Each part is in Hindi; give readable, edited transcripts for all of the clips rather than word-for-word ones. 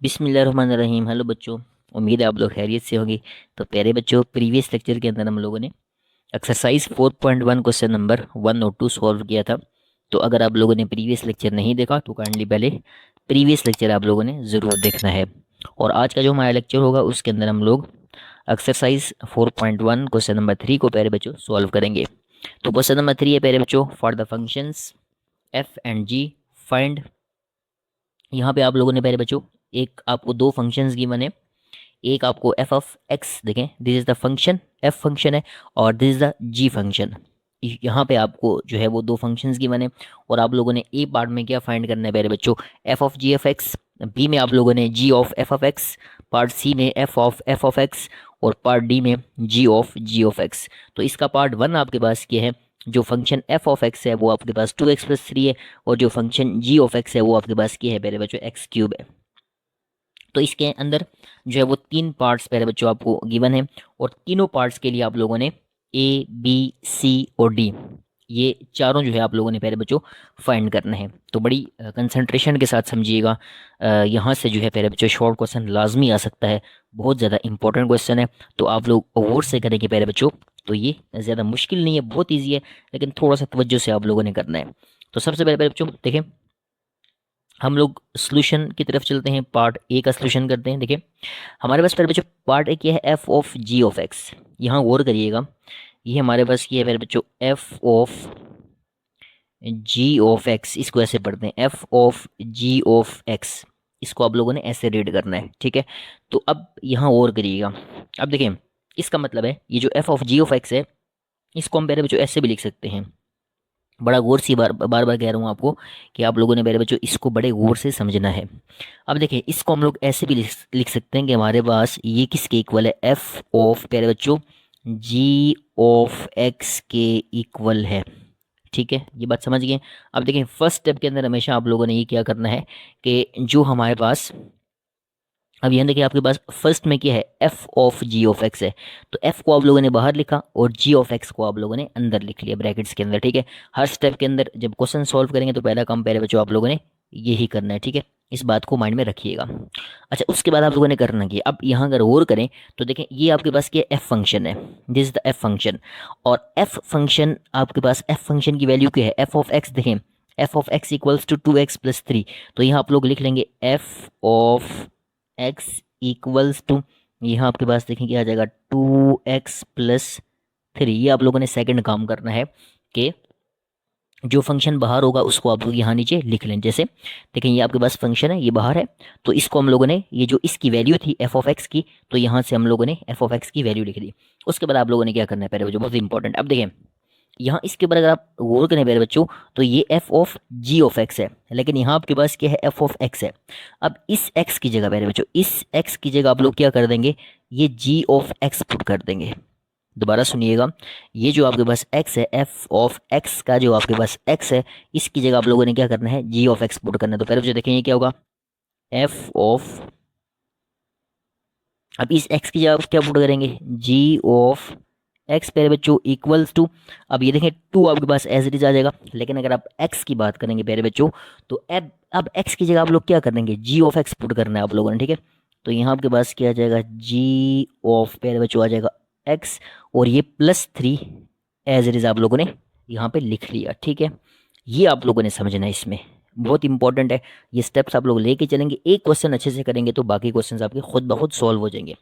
बिस्मिल्लाहिर्रहमानिर्रहीम। हेलो बच्चों, उम्मीद है आप लोग खैरियत से होंगे। तो प्यारे बच्चों, प्रीवियस लेक्चर के अंदर हम लोगों ने एक्सरसाइज 4.1 क्वेश्चन नंबर 1 और 2 सॉल्व किया था। तो अगर आप लोगों ने प्रीवियस लेक्चर नहीं देखा तो काइंडली पहले प्रीवियस लेक्चर आप लोगों ने ज़रूर देखना है। और आज का जो हमारा लेक्चर होगा उसके अंदर हम लोग एक्सरसाइज 4.1 क्वेश्चन नंबर 3 को प्यारे बच्चों सॉल्व करेंगे। तो क्वेश्चन नंबर 3 है प्यारे बच्चों, for the functions f and g find. यहाँ पे आप लोगों ने प्यारे बच्चों एक आपको दो फंक्शंस गिवन है। एक आपको एफ ऑफ एक्स, देखें this is the function, f function है, और this is the g function. यहाँ पे आपको जो है वो दो फंक्शंस गिवन है और आप लोगों ने ए पार्ट में क्या फाइंड करना है प्यारे बच्चों, f of g f x. B में आप लोगों ने g of f of x, part C में एफ ऑफ एक्स, और पार्ट डी में जी ऑफ एक्स। तो इसका पार्ट वन आपके पास क्या है, जो फंक्शन एफ ऑफ एक्स है वो आपके पास 2x+3 है, और जो फंक्शन जी ऑफ एक्स है वो आपके पास क्या है प्यारे बच्चों, एक्स क्यूब है। तो इसके अंदर जो है वो तीन पार्ट्स पहले बच्चों आपको गिवन है, और तीनों पार्ट्स के लिए आप लोगों ने ए बी सी और डी, ये चारों जो है आप लोगों ने पहले बच्चों फाइंड करना है। तो बड़ी कंसंट्रेशन के साथ समझिएगा। यहाँ से जो है पहले बच्चों शॉर्ट क्वेश्चन लाजमी आ सकता है, बहुत ज़्यादा इंपॉर्टेंट क्वेश्चन है। तो आप लोग गौर से करेंगे पहले बच्चों, तो ये ज़्यादा मुश्किल नहीं है, बहुत ईजी है, लेकिन थोड़ा सा तवज्जो से आप लोगों ने करना है। तो सबसे पहले बच्चों देखें, हम लोग सोल्यूशन की तरफ चलते हैं, पार्ट ए का सोल्यूशन करते हैं। देखिए हमारे पास पहले बच्चों पार्ट ए क्या है, f of g of x. यहाँ गौर करिएगा, ये हमारे पास क्या है पहले बच्चों, f of g of x. इसको ऐसे पढ़ते हैं, f of g of x, इसको आप लोगों ने ऐसे रीड करना है, ठीक है। तो अब यहाँ गौर करिएगा, अब देखिए इसका मतलब है ये जो f of g of x है, इसको हम पहले बच्चों ऐसे भी लिख सकते हैं। बड़ा गौर से बार बार बार कह रहा हूँ आपको कि आप लोगों ने मेरे बच्चों इसको बड़े गौर से समझना है। अब देखिए इसको हम लोग ऐसे भी लिख सकते हैं कि हमारे पास ये किसके इक्वल है, एफ ऑफ प्यारे बच्चों जी ऑफ एक्स के इक्वल है, ठीक है। ये बात समझ गए। अब देखिए फर्स्ट स्टेप के अंदर हमेशा आप लोगों ने ये क्या करना है कि जो हमारे पास, अब यहाँ देखिए आपके पास फर्स्ट में क्या है, f of g of x है। तो एफ को आप लोगों ने बाहर लिखा और जी ऑफ एक्स को आप लोगों ने अंदर लिख लिया ब्रैकेट्स के अंदर, ठीक है। हर स्टेप के अंदर जब क्वेश्चन सॉल्व करेंगे तो पहला काम पहले बच्चों आप लोगों ने यही करना है, ठीक है। इस बात को माइंड में रखिएगा। अच्छा, उसके बाद आप लोगों ने करना क्या, अब यहाँ अगर गौर करें तो देखें ये आपके पास क्या एफ फंक्शन है, this is the f function. और एफ फंक्शन आपके पास, एफ फंक्शन की वैल्यू क्या है, एफ ऑफ एक्स, देखें f of x equals to 2x+3। तो यहाँ आप लोग लिख लेंगे f of x equals to, यहाँ आपके पास देखें क्या आ जाएगा, 2x+3। ये आप लोगों ने सेकंड काम करना है कि जो फंक्शन बाहर होगा उसको आप लोग यहाँ नीचे लिख लें। जैसे देखें ये आपके पास फंक्शन है, ये बाहर है, तो इसको हम लोगों ने, ये जो इसकी वैल्यू थी एफ ऑफ एक्स की, तो यहाँ से हम लोगों ने एफ ऑफ एक्स की वैल्यू लिख दी। उसके बाद आप लोगों ने क्या करना है पहले जो बहुत इंपॉर्टेंट, अब देखें यहाँ इसके ऊपर अगर आप गौर करें मेरे बच्चों, तो ये f of g of x है, लेकिन यहाँ आपके पास क्या है, एफ ऑफ एक्स है। अब इस एक्स की जगह मेरे बच्चों, इस एक्स की जगह आप लोग क्या कर देंगे, ये जी ऑफ एक्स पुट कर देंगे। दोबारा सुनिएगा, ये जो आपके पास x है, एफ ऑफ x का जो आपके पास x है, इसकी जगह आप लोगों ने क्या करना है, g ऑफ x पुट करना है। तो पहले जो देखें ये क्या होगा, f ऑफ, अब इस x की जगह आप क्या पुट करेंगे, g ऑफ x पहले बच्चों इक्वल्स टू, अब ये देखें 2 आपके पास एज इट इज आ जाएगा, लेकिन अगर आप x की बात करेंगे पहले बच्चों, तो अब x की जगह आप लोग क्या कर देंगे, g ऑफ x पुट करना है आप लोगों ने, ठीक है। तो यहाँ आपके पास क्या आ जाएगा, g ऑफ पहले बच्चों आ जाएगा x, और ये +3 एज इट इज आप लोगों ने यहाँ पे लिख लिया, ठीक है। ये आप लोगों ने समझना है, इसमें बहुत इंपॉर्टेंट है। ये स्टेप्स आप लोग लेके चलेंगे, एक क्वेश्चन अच्छे से करेंगे तो बाकी क्वेश्चंस आपके खुद ब खुद सॉल्व हो जाएंगे।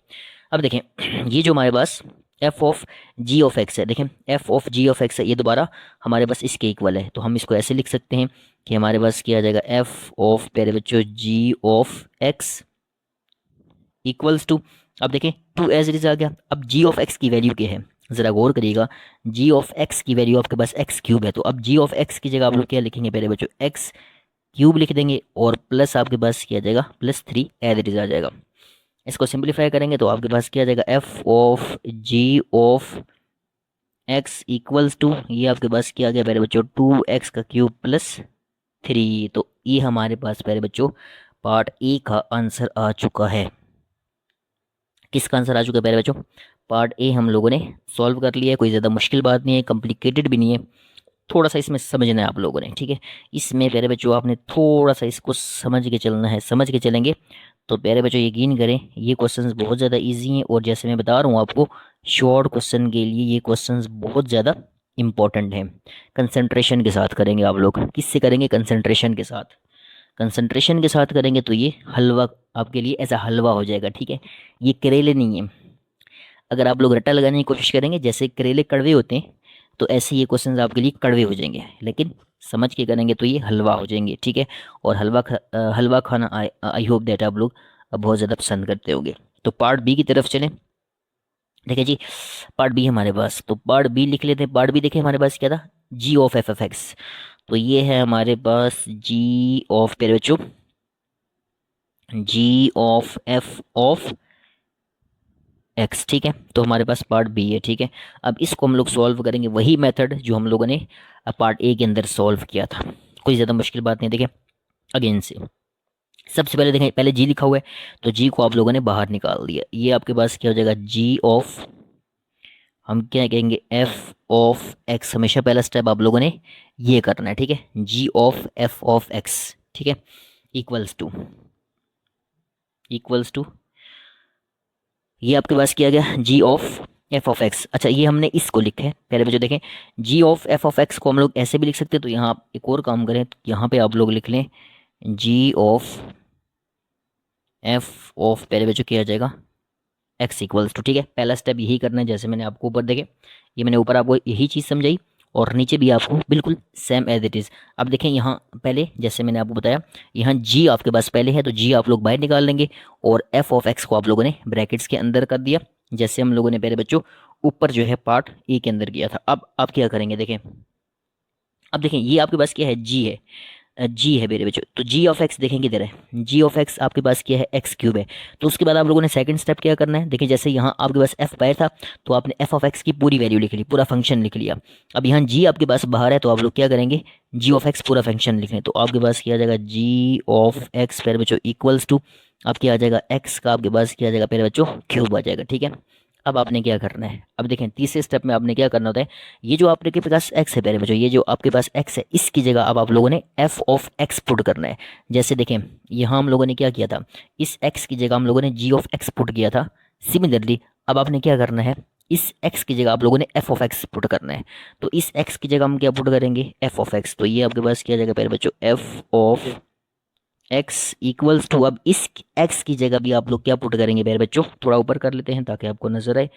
अब देखें ये जो हमारे पास f of g of x है, देखें f of g of x है, ये दोबारा हमारे पास इसके इक्वल है। तो हम इसको ऐसे लिख सकते हैं कि हमारे पास क्या आ जाएगा, एफ ऑफ प्यारे बच्चों जी ऑफ एक्स इक्वल्स टू, अब देखें 2 एज इट इज आ गया। अब जी ऑफ एक्स की वैल्यू क्या है, ज़रा गौर करिएगा, जी ऑफ एक्स की वैल्यू आपके पास एक्स क्यूब है। तो अब जी ऑफ एक्स की जगह आप लोग क्या लिखेंगे पहले बच्चों, एक्स क्यूब लिख देंगे, और प्लस आपके पास क्या आ जाएगा, +3 एज इट इज आ जाएगा। इसको सिंप्लीफाई करेंगे तो आपके पास क्या आ जाएगा, f of g of x equals to, ये आपके पास क्या आ गया पहले बच्चों, 2x का क्यूब +3। तो ये हमारे पास पहले बच्चों पार्ट ए का आंसर आ चुका है। किसका आंसर आ चुका है पहले बच्चों, पार्ट ए हम लोगों ने सॉल्व कर लिया है। कोई ज़्यादा मुश्किल बात नहीं है, कॉम्प्लिकेटेड भी नहीं है, थोड़ा सा इसमें समझना है आप लोगों ने, ठीक है। इसमें पहले बच्चों आपने थोड़ा सा इसको समझ के चलना है, समझ के चलेंगे तो प्यारे बच्चों यकीन करें ये क्वेश्चंस बहुत ज़्यादा इजी हैं, और जैसे मैं बता रहा हूँ आपको, शॉर्ट क्वेश्चन के लिए ये क्वेश्चंस बहुत ज़्यादा इंपॉर्टेंट हैं। कंसंट्रेशन के साथ करेंगे आप लोग, किससे करेंगे? कंसंट्रेशन के साथ। कंसंट्रेशन के साथ करेंगे तो ये हलवा आपके लिए ऐसा हलवा हो जाएगा, ठीक है। ये करेले नहीं है। अगर आप लोग रट्टा लगाने की कोशिश करेंगे, जैसे करेले कड़वे होते हैं, तो ऐसे ये क्वेश्चंस आपके लिए कड़वे हो जाएंगे, लेकिन समझ के करेंगे तो ये हलवा हो जाएंगे, ठीक है। और हलवा खाना आई होप दैट आप लोग बहुत ज़्यादा पसंद करते होंगे। तो पार्ट बी की तरफ चलें। देखिए जी, पार्ट बी हमारे पास, तो पार्ट बी लिख लेते हैं। पार्ट बी देखिए हमारे पास क्या था, जी ऑफ एफ एफ एक्स। तो ये है हमारे पास जी ऑफ, पेरे बच्चों, जी ऑफ एफ ऑफ एक्स, ठीक है। तो हमारे पास पार्ट बी है, ठीक है। अब इसको हम लोग सॉल्व करेंगे वही मेथड जो हम लोगों ने पार्ट ए के अंदर सॉल्व किया था। कोई ज़्यादा मुश्किल बात नहीं। देखिए अगेन से सबसे पहले देखें, पहले जी लिखा हुआ है, तो जी को आप लोगों ने बाहर निकाल दिया। ये आपके पास क्या हो जाएगा, जी ऑफ, हम क्या कहेंगे, एफ ऑफ एक्स। हमेशा पहला स्टेप आप लोगों ने ये करना है, ठीक है। G of f of x, ठीक है, इक्वल्स टू ये आपके पास किया गया जी ऑफ एफ ऑफ एक्स। अच्छा, ये हमने इसको लिखा है। पहले बच्चों देखें, g of f of x को हम लोग ऐसे भी लिख सकते हैं। तो यहाँ आप एक और काम करें, तो यहाँ पे आप लोग लिख लें जी ऑफ एफ ऑफ, पहले बच्चों किया जाएगा एक्स इक्वल्स टू, ठीक है। पहला स्टेप यही करना है, जैसे मैंने आपको ऊपर देखे, ये मैंने ऊपर आपको यही चीज़ समझाई, और नीचे भी आपको बिल्कुल सेम एज इट इज़। अब देखें यहाँ पहले, जैसे मैंने आपको बताया, यहाँ जी आपके पास पहले है, तो जी आप लोग बाहर निकाल लेंगे, और एफ ऑफ एक्स को आप लोगों ने ब्रैकेट्स के अंदर कर दिया, जैसे हम लोगों ने पहले बच्चों ऊपर जो है पार्ट ए के अंदर किया था। अब आप क्या करेंगे, देखें, अब देखें ये आपके पास क्या है, जी है, जी है मेरे बच्चों। तो जी ऑफ एक्स देखेंगे इधर है, जी ऑफ एक्स आपके पास क्या है, एक्स क्यूब है। तो उसके बाद आप लोगों ने सेकंड स्टेप क्या करना है, देखिए जैसे यहाँ आपके पास एफ बाहर था, तो आपने एफ ऑफ एक्स की पूरी वैल्यू लिख ली, पूरा फंक्शन लिख लिया। अब यहाँ जी आपके पास बाहर है, तो आप लोग क्या करेंगे, जी ऑफ एक्स पूरा फंक्शन लिख लें। तो आपके पास क्या आ जाएगा, जी ऑफ एक्स पेरे बच्चों इक्वल्स टू, अब क्या आ जाएगा, एक्स का आपके पास क्या आ जाएगा पेरे बच्चों, क्यूब आ जाएगा, ठीक है। अब आपने क्या करना है, अब देखें तीसरे स्टेप में आपने क्या करना होता है, ये जो आपके पास एक्स है, पहले बच्चों ये जो आपके पास एक्स है, इसकी जगह अब आप लोगों ने एफ ऑफ एक्स पुट करना है। जैसे देखें यहाँ हम लोगों ने क्या किया था, इस एक्स की जगह हम लोगों ने जी ऑफ एक्स पुट किया था। सिमिलरली अब आपने क्या करना है, इस एक्स की जगह आप लोगों ने एफ ऑफ एक्स पुट करना है। तो इस एक्स की जगह हम क्या पुट करेंगे, एफ ऑफ एक्स। तो ये आपके पास क्या जाएगा पहले बच्चों, f of x equals to, अब इस एक्स की जगह भी आप लोग क्या पुट करेंगे प्यारे बच्चों, थोड़ा ऊपर कर लेते हैं ताकि आपको नजर आए।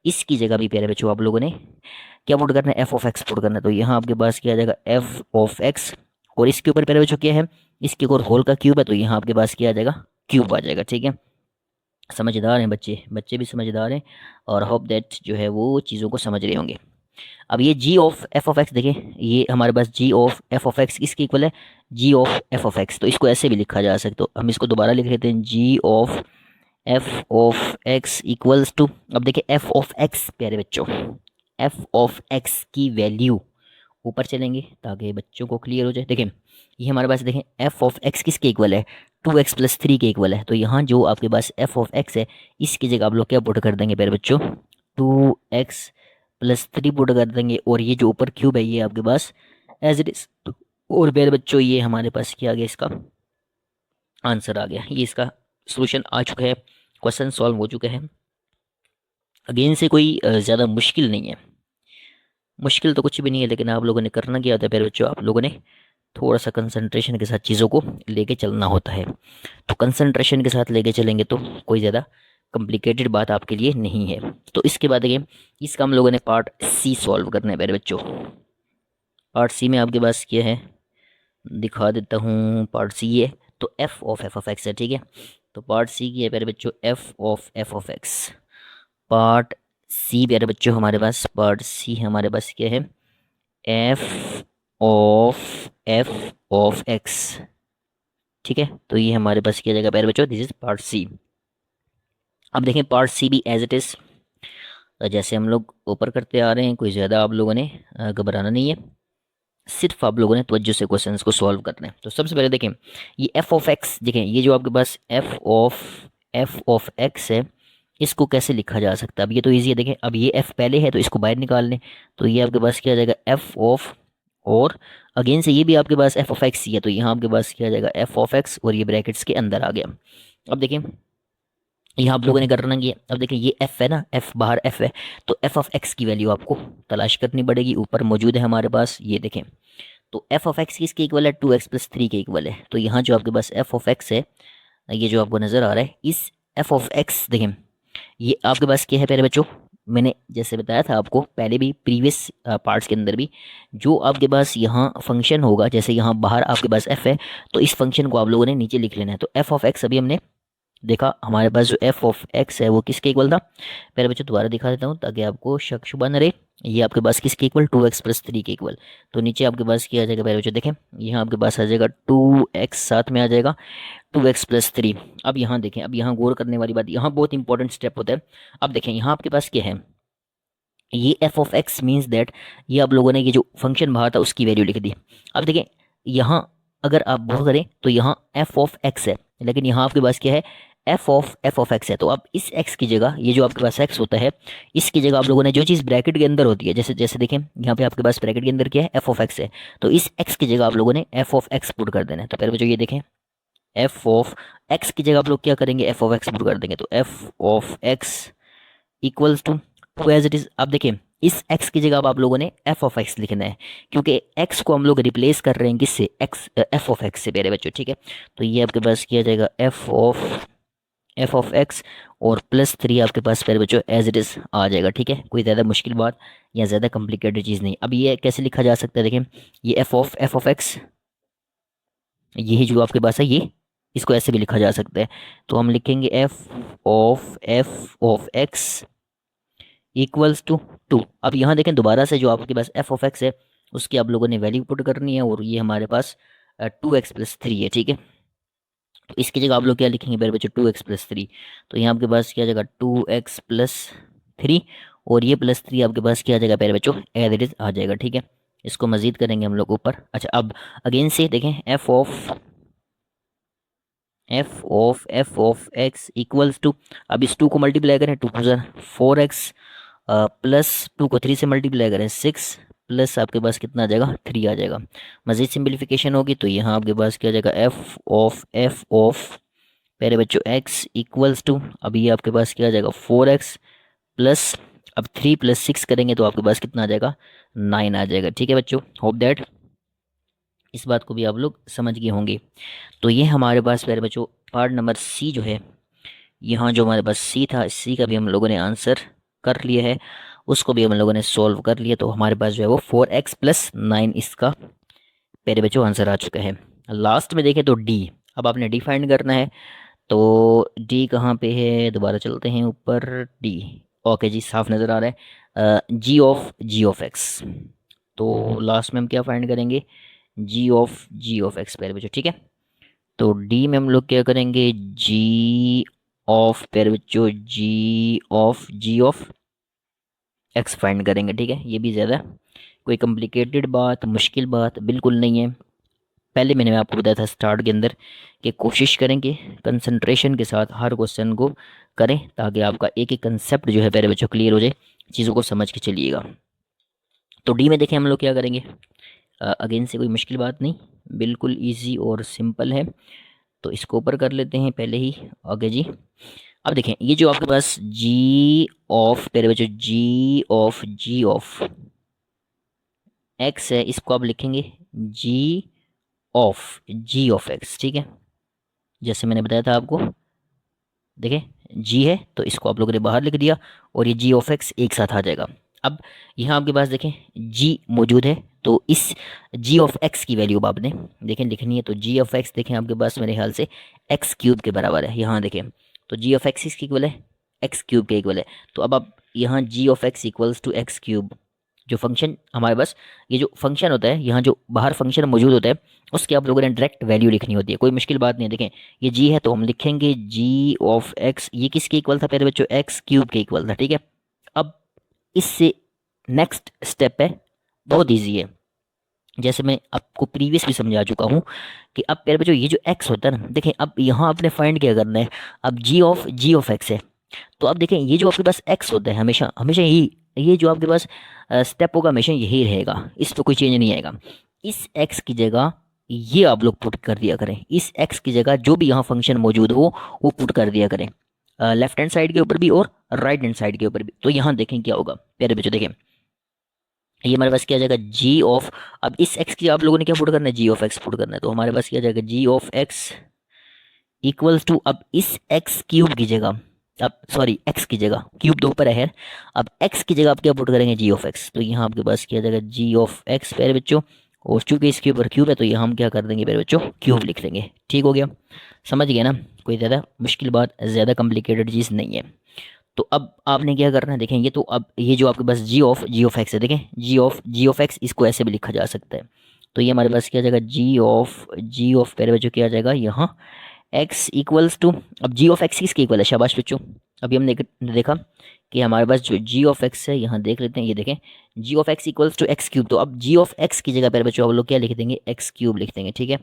इसकी जगह भी प्यारे बच्चों आप लोगों ने क्या पुट करना है, एफ ऑफ एक्स पुट करना है। तो यहाँ आपके पास क्या आ जाएगा, एफ ऑफ एक्स, और इसके ऊपर प्यारे बच्चों क्या है, इसके ऊपर होल का क्यूब है, तो यहाँ आपके पास क्या आ जाएगा, क्यूब आ जाएगा, ठीक है। समझदार हैं बच्चे, बच्चे भी समझदार हैं, और होप दैट जो है वो चीज़ों को समझ रहे होंगे। अब ये जी ऑफ एफ ऑफ एक्स देखें, ये हमारे पास जी ऑफ एफ ऑफ एक्स किसके इक्वल है, g of f of x. तो इसको ऐसे भी लिखा जा सकता है, तो हम इसको दोबारा लिख लेते हैं, g of f of x equals to, अब देखिए एफ ऑफ एक्स प्यारे बच्चों, एफ ऑफ एक्स की वैल्यू, ऊपर चलेंगे ताकि बच्चों को क्लियर हो जाए। देखें ये हमारे पास देखें एफ ऑफ एक्स किसके इक्वल है, 2x+3 के इक्वल है। तो यहाँ जो आपके पास एफ ऑफ एक्स है, इसकी जगह आप लोग क्या पुट कर देंगे प्यारे बच्चों, 2x+3 पुट कर देंगे, और ये जो ऊपर क्यूब है ये आपके पास एज इट इज। और प्यारे बच्चों ये हमारे पास क्या आ गया, इसका आंसर आ गया, ये इसका सोल्यूशन आ चुका है, क्वेश्चन सॉल्व हो चुका है। अगेन से कोई ज़्यादा मुश्किल नहीं है, मुश्किल तो कुछ भी नहीं है, लेकिन आप लोगों ने करना क्या होता है प्यारे बच्चों, आप लोगों ने थोड़ा सा कंसंट्रेशन के साथ चीज़ों को लेके चलना होता है। तो कंसंट्रेशन के साथ लेके चलेंगे तो कोई ज़्यादा कॉम्प्लिकेटेड बात आपके लिए नहीं है। तो इसके बाद देखिए इसका हम लोगों ने पार्ट सी सॉल्व करना है प्यारे बच्चों। पार्ट सी में आपके पास क्या है, दिखा देता हूँ, पार्ट सी है, तो एफ ऑफ एक्स है, ठीक है। तो पार्ट सी की है प्यारे बच्चों, f of x. Part c प्यारे बच्चों हमारे पास, पार्ट सी हमारे पास क्या है, एफ ऑफ एक्स, ठीक है। तो ये हमारे पास क्या जाएगा प्यारे बच्चों, दिस इज पार्ट सी। अब देखें पार्ट सी भी एज इट इज, जैसे हम लोग ऊपर करते आ रहे हैं, कोई ज़्यादा आप लोगों ने घबराना नहीं है, सिर्फ आप लोगों ने तवज्जो से क्वेश्चंस को सॉल्व करना है। तो सबसे पहले देखें ये एफ ऑफ एक्स, देखें ये जो आपके पास एफ ऑफ एक्स है, इसको कैसे लिखा जा सकता है। अब ये तो ईजी है, देखें अब ये एफ पहले है तो इसको बाहर निकाल लें, तो ये आपके पास क्या आ जाएगा, एफ ऑफ, और अगेन से ये भी आपके पास एफ ऑफ एक्स ही है, तो यहाँ आपके पास क्या आ जाएगा, एफ ऑफ एक्स, और ये ब्रैकेट्स के अंदर आ गया। अब देखिए यहाँ आप लोगों ने करना ये, अब देखिए ये f है ना, f बाहर f है, तो f ऑफ x की वैल्यू आपको तलाश करनी पड़ेगी। ऊपर मौजूद है हमारे पास, ये देखें। तो f ऑफ x किसके इक्वल है, 2x प्लस 3 के इक्वल है। तो यहाँ जो आपके पास f ऑफ x है, ये जो आपको नज़र आ रहा है, इस f ऑफ x देखें, ये आपके पास क्या है प्यारे बच्चों, मैंने जैसे बताया था आपको पहले भी प्रीवियस पार्ट्स के अंदर भी, जो आपके पास यहाँ फंक्शन होगा, जैसे यहाँ बाहर आपके पास f है, तो इस फंक्शन को आप लोगों ने नीचे लिख लेना है। तो f ऑफ x अभी हमने देखा, हमारे पास जो f ऑफ x है वो किसके इक्वल था, पहले बच्चों दोबारा दिखा देता हूँ ताकि आपको शक शुबा न रहे। ये आपके पास किसके इक्वल, 2x प्लस 3 के इक्वल। तो नीचे आपके पास क्या आ जाएगा पहले बच्चों, देखें यहाँ आपके पास आ जाएगा 2x, साथ में आ जाएगा 2x प्लस 3। अब यहाँ देखें, अब यहाँ गौर करने वाली बात, यहाँ बहुत इंपॉर्टेंट स्टेप होता है। अब देखें यहाँ आपके पास क्या है, ये f of x means that ये आप लोगों ने ये जो फंक्शन बाहर था उसकी वैल्यू लिख दी। अब देखें यहाँ अगर आप गौर करें तो यहाँ f ऑफ x है, लेकिन यहाँ आपके पास क्या है, f ऑफ x है। तो अब इस x की जगह, ये जो आपके पास x होता है, इसकी जगह आप लोगों ने जो चीज़ ब्रैकेट के अंदर होती है, जैसे जैसे देखें यहाँ पे आपके पास ब्रैकेट के अंदर क्या है, f ऑफ x है, तो इस x की जगह आप लोगों ने f ऑफ x पुट कर देना है। तो पहले बच्चों ये देखें, f ऑफ x की जगह आप लोग क्या करेंगे, f ऑफ x पुट कर देंगे। तो f of x equals to as it is. अब देखिए इस x की जगह अब आप लोगों ने f ऑफ x लिखना है, क्योंकि x को हम लोग रिप्लेस कर रहे हैं किससे, x f ऑफ x से मेरे बच्चों, ठीक है। तो ये आपके पास किया जाएगा f ऑफ x और प्लस 3 आपके पास मेरे बच्चों एज इट इज आ जाएगा, ठीक है। कोई ज़्यादा मुश्किल बात या ज़्यादा कॉम्प्लिकेटेड चीज़ नहीं। अब ये कैसे लिखा जा सकता है, देखें ये f ऑफ x, यही जो आपके पास है, ये इसको ऐसे भी लिखा जा सकता है। तो हम लिखेंगे f of x equals to 2। अब यहाँ देखें दोबारा से जो आपके पास f ऑफ x है उसकी आप लोगों ने वैल्यू पुट करनी है, और ये हमारे पास 2x प्लस 3 है, ठीक है। तो इसकी जगह आप लोग क्या लिखेंगे मेरे बच्चों, 2x प्लस 3। तो यहाँ आपके पास क्या आ जाएगा 2x प्लस 3, और ये प्लस 3 आपके पास क्या आ जाएगा मेरे बच्चों, एज इट इज आ जाएगा, ठीक है। इसको मजीद करेंगे हम लोग ऊपर। अच्छा अब अगेन से देखें f of x equals to, अब इस 2 को मल्टीप्लाई करें, 2 4x प्लस 2 को 3 से मल्टीप्लाई करें 6, प्लस आपके पास कितना आ जाएगा, 3 आ जाएगा। मज़ीद सिंप्लीफिकेशन होगी तो यहाँ आपके पास क्या आ जाएगा, एफ ऑफ पहले बच्चों x इक्वल्स टू, अब ये आपके पास क्या आ जाएगा 4x प्लस, अब 3 प्लस 6 करेंगे तो आपके पास कितना आ जाएगा, 9 आ जाएगा, ठीक है बच्चों। होप दैट इस बात को भी आप लोग समझ गए होंगे। तो ये हमारे पास प्यारे बच्चों पार्ट नंबर सी जो है, यहाँ जो हमारे पास सी था, सी का भी हम लोगों ने आंसर कर लिया है, उसको भी हम लोगों ने सॉल्व कर लिया। तो हमारे पास जो है वो 4x प्लस 9 इसका प्यारे बच्चों आंसर आ चुका है। लास्ट में देखें तो डी, अब आपने डी फाइंड करना है। तो डी कहाँ पे है, दोबारा चलते हैं ऊपर, डी ओके जी साफ नज़र आ रहा है, जी ऑफ एक्स। तो लास्ट में हम क्या फाइंड करेंगे, जी ऑफ एक्स प्यारे बच्चों, ठीक है। तो डी में हम लोग क्या करेंगे, जी ऑफ प्यारे बच्चों, जी ऑफ एक्स फाइंड करेंगे, ठीक है। ये भी ज़्यादा कोई कॉम्प्लिकेटेड बात, मुश्किल बात बिल्कुल नहीं है। पहले मैंने आपको बताया था स्टार्ट के अंदर कि कोशिश करें कि कंसंट्रेशन के साथ हर क्वेश्चन को करें, ताकि आपका एक एक कंसेप्ट जो है प्यारे बच्चों क्लियर हो जाए, चीज़ों को समझ के चलिएगा। तो डी में देखें हम लोग क्या करेंगे, अगेन से कोई मुश्किल बात नहीं, बिल्कुल इजी और सिंपल है। तो इसको ऊपर कर लेते हैं पहले ही, आगे जी। अब देखें ये जो आपके पास जी ऑफ प्यारे बच्चों, जी ऑफ एक्स है, इसको आप लिखेंगे जी ऑफ एक्स, ठीक है। जैसे मैंने बताया था आपको, देखें जी है तो इसको आप लोगों ने बाहर लिख दिया, और ये जी ऑफ एक्स एक साथ आ जाएगा। अब यहाँ आपके पास देखें जी मौजूद है, तो इस जी ऑफ एक्स की वैल्यू अब आपने देखें लिखनी है। तो जी ऑफ एक्स देखें आपके पास मेरे ख्याल से एक्स क्यूब के बराबर है, यहाँ देखें। तो जी ऑफ एक्स इसकी इक्वल है, एक्स क्यूब के इक्वल है। तो अब आप यहाँ g of x equals to x cube, जो फंक्शन हमारे पास, ये जो फंक्शन होता है, यहाँ जो बाहर फंक्शन मौजूद होता है, उसकी आप लोगों ने डायरेक्ट वैल्यू लिखनी होती है, कोई मुश्किल बात नहीं है। देखें ये जी है तो हम लिखेंगे जी ऑफ एक्स, ये किसके इक्वल था प्यारे बच्चों, एक्स क्यूब के इक्वल था, ठीक है। अब इससे नेक्स्ट स्टेप है, बहुत ईजी है, जैसे मैं आपको प्रीवियस भी समझा चुका हूँ कि अब प्यारे बच्चों ये जो एक्स होता है ना, देखें अब यहाँ आपने फाइंड क्या करना है, अब जी ऑफ एक्स है। तो अब देखें ये जो आपके पास एक्स होता है हमेशा हमेशा यही, ये जो आपके पास स्टेप होगा हमेशा यही रहेगा, इस पर कोई चेंज नहीं आएगा। इस एक्स की जगह ये आप लोग पुट कर दिया करें। इस x की जगह जो भी यहाँ फंक्शन मौजूद हो वो पुट कर दिया करें, लेफ्ट हैंड साइड के ऊपर भी और राइट हैंड साइड के ऊपर भी। तो यहाँ देखें क्या होगा प्यारे बच्चों, देखें ये हमारे पास क्या आ जाएगा जी ऑफ, अब इस x की आप लोगों ने क्या पुट करना है, जी ऑफ x पुट करना है। तो हमारे पास क्या आ जाएगा g of x equals to, अब इस x क्यूब की जगह, अब सॉरी x की जगह, क्यूब दो पर है, अब x की जगह आप क्या पुट करेंगे, जी ऑफ x। तो यहाँ आपके पास क्या आ जाएगा जी ऑफ x प्यारे बच्चों, और चूंकि इसके ऊपर क्यूब है तो यहाँ हम क्या कर देंगे प्यारे बच्चों, क्यूब लिख देंगे। ठीक हो गया, समझ गए ना, कोई ज़्यादा मुश्किल बात, ज़्यादा कॉम्प्लिकेटेड चीज़ नहीं है। तो अब आपने क्या करना है, देखें ये तो अब ये जो आपके पास जी ऑफ एक्स है, देखें जी ऑफ एक्स, इसको ऐसे भी लिखा जा सकता है। तो ये हमारे पास क्या आ जाएगा जी ऑफ प्यारे बच्चों क्या आ जाएगा यहाँ x इक्वल्स टू, अब जी ऑफ एक्स किसके इक्वल है, शाबाश बच्चों। अभी हमने देखा कि हमारे पास जो जी ऑफ एक्स है, यहाँ देख लेते हैं, ये देखें g of x equals to x cube. तो अब जी ऑफ एक्स की जगह प्यारे बच्चों आप लोग क्या लिख देंगे, एक्स क्यूब लिख देंगे। ठीक है,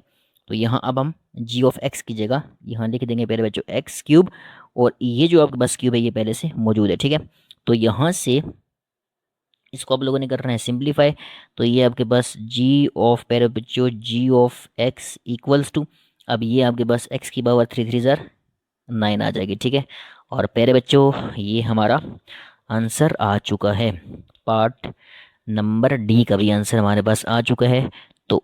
तो यहाँ अब हम जी ऑफ एक्स की जगह यहाँ लिख देंगे प्यारे बच्चों एक्स क्यूब, और ये जो आपके पास क्यूब है ये पहले से मौजूद है। ठीक है, तो यहाँ से इसको आप लोगों ने करना है सिंप्लीफाई। तो ये आपके पास जी ऑफ प्यारे बच्चों जी ऑफ एक्स इक्वल्स टू, अब ये आपके पास एक्स की पावर 3 3 9 आ जाएगी। ठीक है, और प्यारे बच्चों ये हमारा आंसर आ चुका है, पार्ट नंबर डी का भी आंसर हमारे पास आ चुका है। तो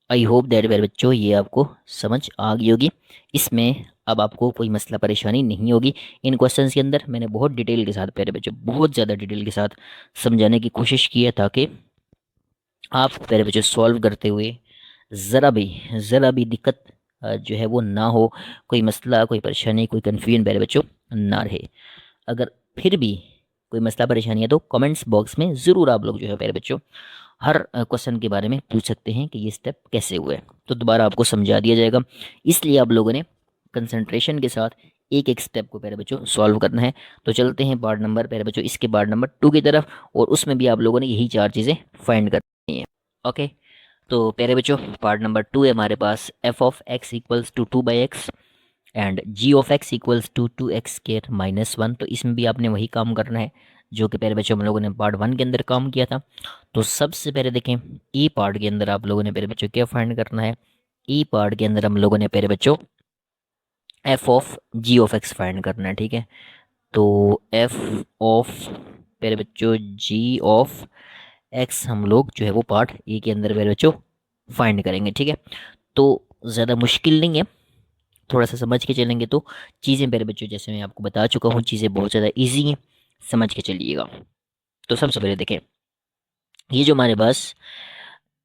आई होप दैट प्यारे बच्चों ये आपको समझ आ गई होगी, इसमें अब आपको कोई मसला परेशानी नहीं होगी। इन क्वेश्चंस के अंदर मैंने बहुत डिटेल के साथ प्यारे बच्चों, बहुत ज़्यादा डिटेल के साथ समझाने की कोशिश की है, ताकि आप प्यारे बच्चों सॉल्व करते हुए ज़रा भी दिक्कत जो है वो ना हो, कोई मसला, कोई परेशानी, कोई कन्फ्यूजन प्यारे बच्चों ना रहे। अगर फिर भी कोई मसला परेशानी है तो कमेंट्स बॉक्स में ज़रूर आप लोग जो है प्यारे बच्चों हर क्वेश्चन के बारे में पूछ सकते हैं कि ये स्टेप कैसे हुए, तो दोबारा आपको समझा दिया जाएगा। इसलिए आप लोगों ने कंसंट्रेशन के साथ एक एक स्टेप को प्यारे बच्चों सॉल्व करना है। तो चलते हैं पार्ट नंबर प्यारे बच्चों इसके पार्ट नंबर 2 की तरफ, और उसमें भी आप लोगों ने यही 4 चीज़ें फाइंड करनी है। ओके, तो प्यारे बच्चों पार्ट नंबर 2 है हमारे पास f of x equals to 2/x and g of x equals to 2x² - 1। तो इसमें भी आपने वही काम करना है जो कि पहले बच्चों हम लोगों ने पार्ट 1 के अंदर काम किया था। तो सबसे पहले देखें ई पार्ट के अंदर आप लोगों ने पहले बच्चों क्या फाइंड करना है, ई पार्ट के अंदर हम लोगों ने पहले बच्चों f of g of x find करना है। ठीक है, तो एफ ऑफ पहले बच्चों जी ऑफ एक्स हम लोग जो है वो पार्ट ए के अंदर पहले बच्चों फाइंड करेंगे। ठीक है, तो ज़्यादा मुश्किल नहीं है, थोड़ा सा समझ के चलेंगे तो चीज़ें मेरे बच्चों जैसे मैं आपको बता चुका हूँ चीज़ें बहुत ज़्यादा इजी हैं, समझ के चलिएगा। तो सबसे पहले देखें ये जो हमारे पास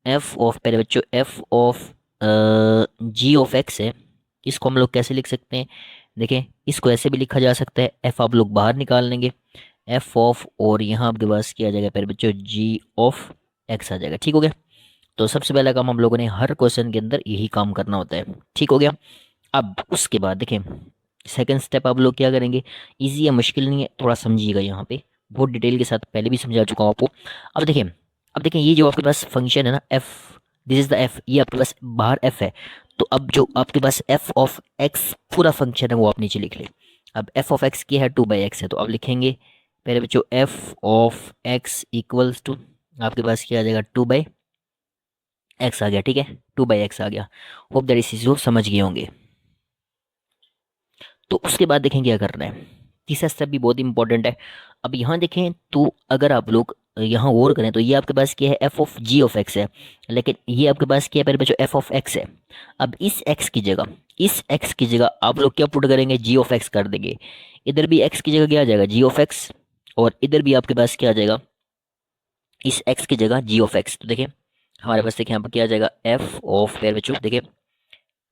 एफ ऑफ पहले बच्चों f of g of x है, इसको हम लोग कैसे लिख सकते हैं, देखें इसको ऐसे भी लिखा जा सकता है, एफ आप लोग बाहर निकाल लेंगे एफ ऑफ, और यहाँ आपके पास क्या आ जाएगा पहले बच्चों जी ऑफ एक्स आ जाएगा। ठीक हो गया, तो सबसे पहला काम हम लोगों ने हर क्वेश्चन के अंदर यही काम करना होता है। ठीक हो गया, अब उसके बाद देखें सेकंड स्टेप आप लोग क्या करेंगे, इजी है मुश्किल नहीं है, थोड़ा समझिएगा, यहाँ पे बहुत डिटेल के साथ पहले भी समझा चुका हूँ आपको। अब देखें ये जो आपके पास फंक्शन है ना F, this is the F, ये आपके पास बाहर एफ है। तो अब जो आपके पास एफ ऑफ एक्स पूरा फंक्शन है वो आप नीचे लिख ले। अब एफ ऑफ एक्स क्या है 2/x है, तो अब लिखेंगे पहले बच्चों f of x equals to आपके पास क्या आ जाएगा 2/x आ गया। ठीक है, 2/x आ गया, होप दैट इस चीज़ को समझ गए होंगे। तो उसके बाद देखें क्या करना है, तीसरा स्टेप भी बहुत इंपॉर्टेंट है। अब यहाँ देखें तो अगर आप लोग यहाँ और करें तो ये आपके पास क्या है f of g of x है, लेकिन ये आपके पास क्या है पहले बच्चों एफ ऑफ एक्स है। अब इस एक्स की जगह आप लोग क्या पुट करेंगे, जी ऑफ एक्स कर देंगे। इधर भी एक्स की जगह क्या आ जाएगा, जी ऑफ एक्स, और इधर भी आपके पास क्या आ जाएगा, इस एक्स की जगह जी ऑफ एक्स। तो देखें हमारे पास देखिए यहाँ पर क्या आ जाएगा एफ ऑफ पहले बच्चों देखिए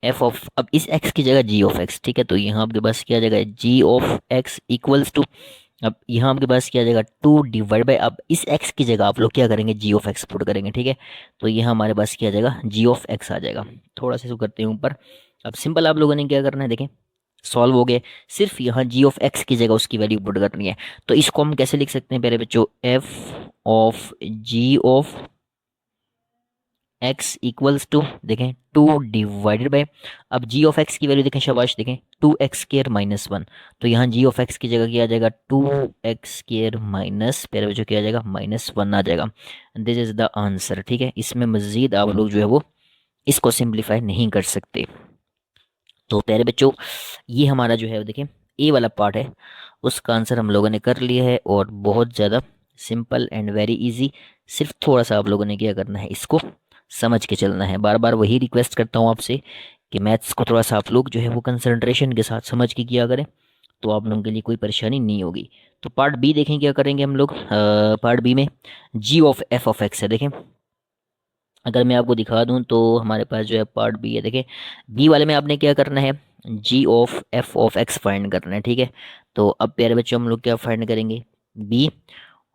एफ ऑफ, अब इस एक्स की जगह जी ऑफ एक्स। ठीक है, तो यहाँ आपके पास क्या आ जाएगा g of x equals to, अब यहाँ आपके पास क्या आ जाएगा 2/, अब इस एक्स की जगह आप लोग क्या करेंगे, जी ऑफ एक्स पुट करेंगे। ठीक है, तो यहाँ हमारे पास क्या आ जाएगा, जी ऑफ एक्स आ जाएगा। थोड़ा सा इसको करते हैं ऊपर, अब सिंपल आप लोगों ने क्या करना है, देखें सॉल्व हो गए, सिर्फ यहाँ जी ऑफ एक्स की जगह उसकी वैल्यू पुट करनी है। तो इसको हम कैसे लिख सकते हैं पहले बच्चों, f of g of x equals to देखें 2/, अब g ऑफ x की वैल्यू देखें शाबाश, देखें 2x² - 1। तो यहाँ g ऑफ x की जगह क्या आ जाएगा 2x² माइनस पहले बच्चों क्या आ जाएगा -1 आ जाएगा। This is the answer. ठीक है, इसमें मज़ीद आप लोग जो है वो इसको सिंप्लीफाई नहीं कर सकते। तो प्यारे बच्चों, ये हमारा जो है देखिए ए वाला पार्ट है, उसका आंसर हम लोगों ने कर लिया है, और बहुत ज़्यादा सिंपल एंड वेरी इजी। सिर्फ थोड़ा सा आप लोगों ने क्या करना है, इसको समझ के चलना है। बार बार वही रिक्वेस्ट करता हूँ आपसे कि मैथ्स को थोड़ा सा आप लोग जो है वो कंसंट्रेशन के साथ समझ के किया करें, तो आप लोगों के लिए कोई परेशानी नहीं होगी। तो पार्ट बी देखें, क्या करेंगे हम लोग। पार्ट बी में g of f of x है। देखें, अगर मैं आपको दिखा दूं तो हमारे पास जो है पार्ट बी है। देखिए, बी वाले में आपने क्या करना है, g of f of x find करना है। ठीक है, तो अब प्यारे बच्चों हम लोग क्या फाइंड करेंगे, बी,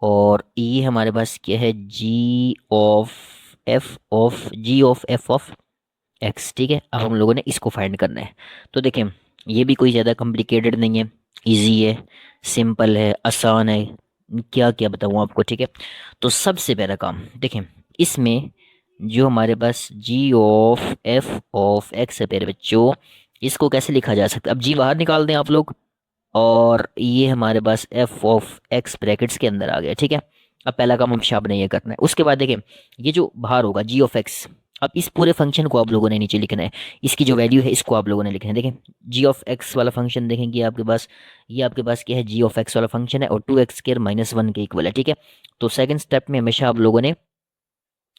और ये हमारे पास क्या है, g of f of x. ठीक है, अब हम लोगों ने इसको फाइंड करना है। तो देखें, ये भी कोई ज़्यादा कॉम्प्लिकेटेड नहीं है, इजी है, सिंपल है, आसान है, क्या क्या बताऊँ आपको। ठीक है, तो सबसे पहला काम देखें, इसमें जो हमारे पास जी ऑफ एफ ऑफ एक्स है प्यारे बच्चों, इसको कैसे लिखा जा सकता है। अब जी बाहर निकाल दें आप लोग, और ये हमारे पास एफ ऑफ एक्स ब्रैकेट्स के अंदर आ गया। ठीक है, अब पहला काम हमेशा आपने ये करना है। उसके बाद देखें, ये जो बाहर होगा जी ऑफ एक्स, अब इस पूरे फंक्शन को आप लोगों ने नीचे लिखना है, इसकी जो वैल्यू है इसको आप लोगों ने लिखना है। देखें, जी ऑफ एक्स वाला फंक्शन देखेंगे आपके पास, ये आपके पास क्या है, जी ऑफ एक्स वाला फंक्शन है, और 2x² -1 के इक्वल है। ठीक है, तो सेकंड स्टेप में हमेशा आप लोगों ने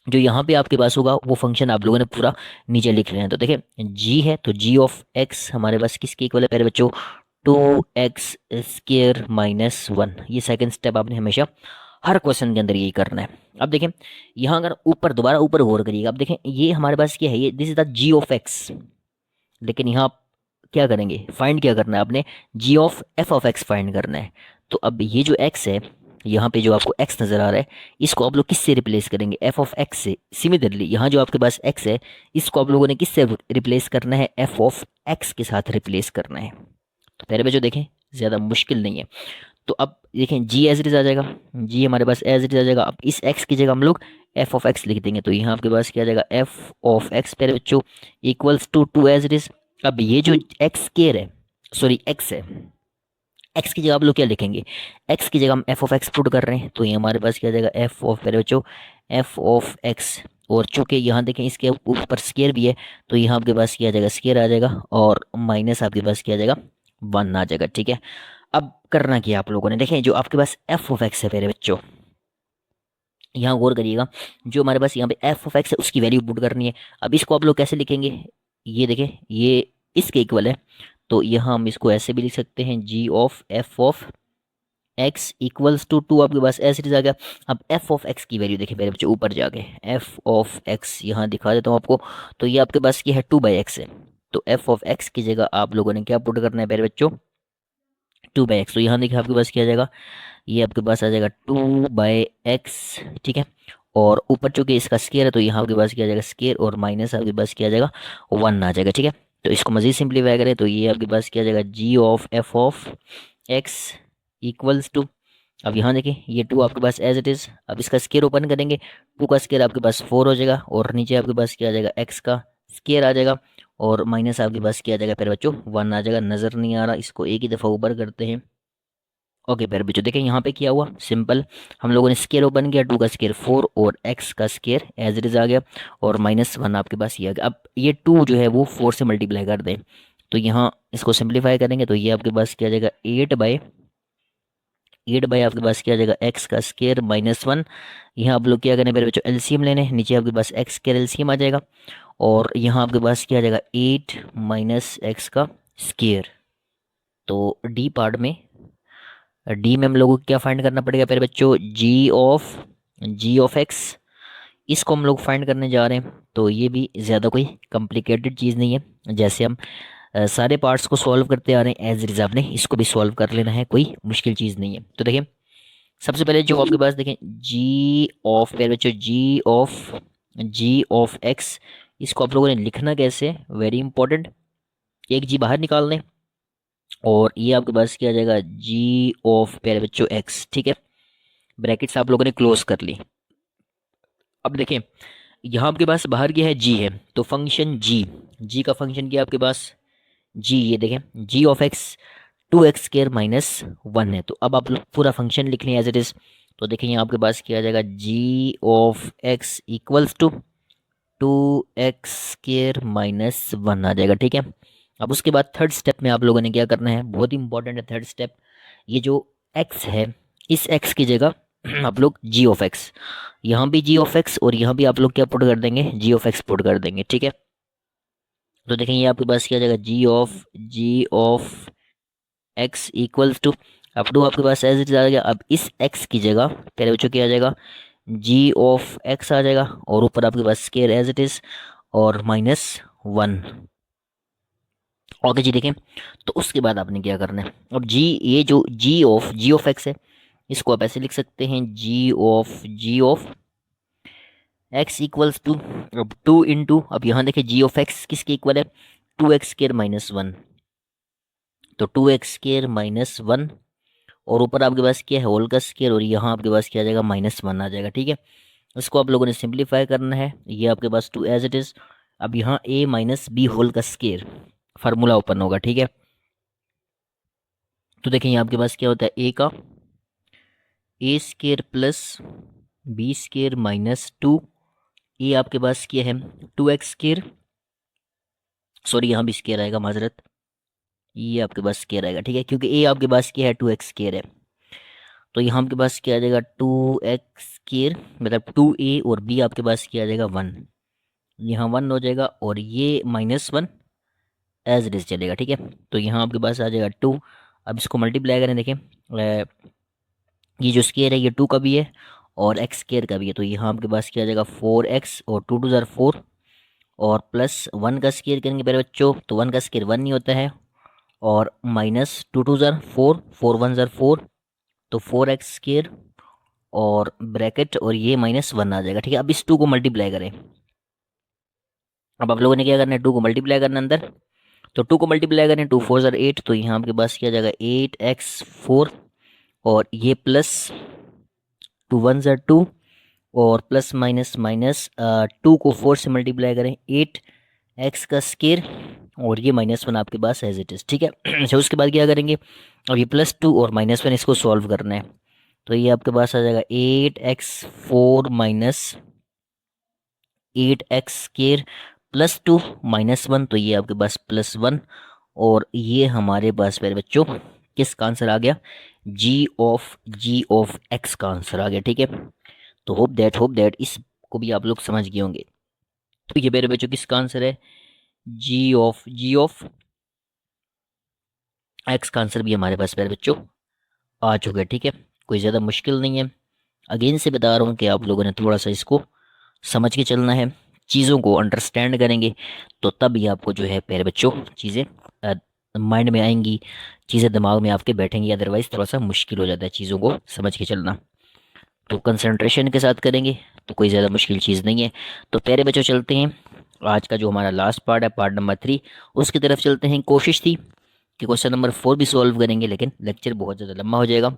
जो यहाँ पे आपके पास होगा वो फंक्शन आप लोगों ने पूरा नीचे लिख लेना है। तो देखिए, जी है तो जी ऑफ एक्स हमारे पास किसके इक्वल है प्यारे बच्चों, 2x² -1। ये सेकंड स्टेप आपने हमेशा हर क्वेश्चन के अंदर यही करना है। अब देखें, यहाँ अगर ऊपर दोबारा ऊपर गौर करिएगा, अब देखें ये हमारे पास क्या है, ये this is the g of x, लेकिन यहाँ आप क्या करेंगे, फाइंड क्या करना है आपने, g of f of x find करना है। तो अब ये जो एक्स है, यहाँ पे जो आपको एक्स नज़र आ रहा है, इसको आप लोग किससे रिप्लेस करेंगे, एफ ऑफ एक्स से। सिमिलरली यहाँ जो आपके पास एक्स है, इसको आप लोगों ने किससे रिप्लेस करना है, एफ ऑफ एक्स के साथ रिप्लेस करना है। तो पहले बच्चों देखें, ज़्यादा मुश्किल नहीं है। तो अब देखें, जी एज इट इज आ जाएगा, जी हमारे पास एज इट इज आ जाएगा। अब इस एक्स की जगह हम लोग एफ ऑफ एक्स लिख देंगे, तो यहाँ आपके पास क्या आ जाएगा, एफ ऑफ एक्स पहले बच्चों equals to 2 as it is. अब ये जो एक्स केयर है, सॉरी एक्स है, एक्स की जगह आप लोग क्या लिखेंगे, एक्स की जगह हम एफ ऑफ एक्स पुट कर रहे हैं, तो ये हमारे पास क्या आ जाएगा, एफ ऑफ पहले बच्चों एफ ऑफ एक्स। और चूंकि यहाँ देखें इसके ऊपर स्केयर भी है, तो यहाँ आपके पास क्या आ जाएगा, स्केयर आ जाएगा, और माइनस आपके पास क्या आ जाएगा, 1 आ जाएगा। ठीक है, अब करना क्या आप लोगों ने, देखें जो आपके पास एफ ऑफ एक्स है मेरे बच्चों, यहाँ गौर करिएगा, जो हमारे पास यहाँ पे एफ ऑफ एक्स है उसकी वैल्यू पुट करनी है। अब इसको आप लोग कैसे लिखेंगे, ये देखें ये इसके इक्वल है, तो यहाँ हम इसको ऐसे भी लिख सकते हैं, g of f of x equals to 2, आपके पास ऐसे आ गया। अब एफ ऑफ एक्स की वैल्यू देखिए मेरे बच्चे, ऊपर जाके एफ ऑफ एक्स यहाँ दिखा देता हूँ आपको, तो ये आपके पास क्या है, 2/x है। तो एफ ऑफ एक्स की जगह आप लोगों ने क्या पुट करना है मेरे बच्चों, 2/x। तो यहाँ देखिए आपके पास क्या आ जाएगा, ये आपके पास आ जाएगा 2/x। ठीक है, और ऊपर चूंकि इसका स्केयर है, तो यहाँ आपके पास क्या आ जाएगा, स्केयर, और माइनस आपके पास क्या आ जाएगा, 1 आ जाएगा। ठीक है, तो इसको मज़ीद सिंप्लीफाई करें, तो ये आपके पास क्या आ जाएगा, g of f of x equals to, अब यहाँ देखिए ये 2 आपके पास एज इट इज़। अब इसका स्केयर ओपन करेंगे, 2 का स्केयर आपके पास 4 हो जाएगा, और नीचे आपके पास क्या आ जाएगा, एक्स का स्केयर आ जाएगा, और माइनस आपके पास क्या आ जाएगा फिर बच्चों, 1 आ जाएगा। नज़र नहीं आ रहा, इसको एक ही दफ़ा ऊपर करते हैं। ओके फिर बच्चों देखें यहाँ पे क्या हुआ, सिंपल, हम लोगों ने स्केयर ओपन किया, 2 का स्केयर 4, और एक्स का स्केयर एज इट इज़ आ गया, और -1 आपके पास ये आ गया। अब ये 2 जो है वो 4 से मल्टीप्लाई कर दें, तो यहाँ इसको सिंप्लीफाई करेंगे, तो ये आपके पास क्या आ जाएगा, 8/8 आपके पास क्या आ जाएगा, एक्स का स्केयर -1। यहाँ आप लोग क्या करें मेरे बच्चों, एलसीएम लेने, नीचे आपके पास एक्स स्केयर एलसीएम आ जाएगा, और यहाँ आपके पास क्या आ जाएगा, 8 माइनस एक्स का स्केयर। तो डी में हम लोगों को क्या फाइंड करना पड़ेगा मेरे बच्चों, जी ऑफ एक्स, इसको हम लोग फाइंड करने जा रहे हैं। तो ये भी ज़्यादा कोई कॉम्प्लिकेटेड चीज़ नहीं है, जैसे हम सारे पार्ट्स को सॉल्व करते आ रहे हैं एज इट इज़, आपने इसको भी सॉल्व कर लेना है, कोई मुश्किल चीज़ नहीं है। तो देखिए, सबसे पहले जो आपके पास देखें, जी ऑफ मेरे बच्चों जी ऑफ एक्स, इसको आप लोगों ने लिखना कैसे, वेरी इंपॉर्टेंट, एक जी बाहर निकाल लें, और ये आपके पास क्या आ जाएगा, जी ऑफ मेरे बच्चों एक्स। ठीक है, ब्रैकेट्स आप लोगों ने क्लोज कर ली। अब देखें, यहाँ आपके पास बाहर क्या है, जी है, तो फंक्शन जी का फंक्शन क्या है आपके पास, जी, ये देखें जी ऑफ एक्स 2x² -1 है। तो अब आप लोग पूरा फंक्शन लिख लें एज इट इज़, तो देखें यहाँ आपके पास क्या आ जाएगा, g of x equals to 2x² - 1 आ जाएगा। ठीक है, अब उसके बाद थर्ड स्टेप में आप लोगों ने क्या करना है, बहुत ही इंपॉर्टेंट है थर्ड स्टेप। ये जो x है, इस x की जगह आप लोग g(x), यहाँ भी g(x) और यहाँ भी आप लोग क्या पुट कर देंगे, g(x) पुट कर देंगे। ठीक है, तो देखें ये आपके पास क्या आ जाएगा, g(x) इक्वल्स टू, अब टू आपके पास एज इट इज आ गया। अब इस x की जगह पहले बच्चों क्या आ जाएगा, g(x) आ जाएगा, और ऊपर आपके पास स्केयर एज इट इज और -1। ओके जी, देखें तो उसके बाद आपने क्या करना है, अब ये जो g(x) है, इसको आप ऐसे लिख सकते हैं, g(x) इक्वल्स टू, अब 2 इंटू, अब यहाँ देखें g(x) किसके इक्वल है, 2x² - 1, तो 2x² - 1, और ऊपर आपके पास क्या है, होल का स्केयर, और यहाँ आपके पास क्या आ जाएगा, -1 आ जाएगा। ठीक है, इसको आप लोगों ने सिंप्लीफाई करना है, ये आपके पास 2 एज इट इज। अब यहाँ a - b होल का स्केयर फार्मूला ओपन होगा। ठीक है, तो देखें यहाँ आपके पास क्या होता है, a² प्लस b² -2, ये आपके पास क्या है, 2x², सॉरी यहाँ भी स्केयर आएगा, माजरत, ये आपके पास स्केयर आएगा। ठीक है, क्योंकि a आपके पास क्या है, 2x² है, तो यहाँ आपके पास क्या आ जाएगा, 2x², मतलब 2a, और b आपके पास क्या आ जाएगा, 1, यहाँ 1 हो जाएगा, और ये -1 एज इट इज चलेगा। ठीक है, तो यहाँ आपके पास आ जाएगा 2। अब इसको मल्टीप्लाई करें, देखें ये जो स्केयर है ये 2 का भी है और x² का भी है, तो यहाँ आपके पास क्या आ जाएगा, 4x, और 2 2 ज़ार 4, और प्लस 1 का स्केयर करेंगे पहले बच्चों, तो 1 का स्केयर 1 नहीं होता है, और -2 2 ज़ार 4, 4 1 ज़ार 4, तो 4x², और ब्रैकेट, और ये -1 आ जाएगा। ठीक है, अब इस 2 को मल्टीप्लाई करें, अब आप लोगों ने क्या करना है, 2 को मल्टीप्लाई करना अंदर, तो 2 को मल्टीप्लाई करें, 2 4 ज़ार 8, तो यहाँ आपके पास क्या आ जाएगा, 8x4, और ये प्लस 2 1 ज़ार 2, और प्लस माइनस माइनस 2 को 4 से मल्टीप्लाई करें, 8x का स्केयर, और ये -1 आपके पास एज इट इज़। ठीक है, अच्छा उसके बाद क्या करेंगे, अब ये +2 और -1 इसको सॉल्व करना है, तो ये आपके पास आ जाएगा 8x4 -8x² +2 -1, तो ये आपके पास +1, और ये हमारे पास मेरे बच्चों किसका आंसर आ गया, g(x) का आंसर आ गया। ठीक है, तो होप दैट इसको भी आप लोग समझ गए होंगे। तो ये मेरे बच्चों किसका आंसर है, g(x) का आंसर भी हमारे पास मेरे बच्चों आ चुका है। ठीक है, कोई ज़्यादा मुश्किल नहीं है। अगेन से बता रहा हूँ कि आप लोगों ने थोड़ा सा इसको समझ के चलना है, चीज़ों को अंडरस्टैंड करेंगे तो तब ही आपको जो है प्यारे बच्चों चीज़ें माइंड में आएंगी, चीज़ें दिमाग में आपके बैठेंगी, अदरवाइज़ थोड़ा सा मुश्किल हो जाता है चीज़ों को समझ के चलना। तो कंसंट्रेशन के साथ करेंगे तो कोई ज़्यादा मुश्किल चीज़ नहीं है। तो प्यारे बच्चों चलते हैं, आज का जो हमारा लास्ट पार्ट है, पार्ट नंबर 3, उसकी तरफ चलते हैं। कोशिश थी कि क्वेश्चन नंबर 4 भी सॉल्व करेंगे, लेकिन लेक्चर बहुत ज़्यादा लंबा हो जाएगा,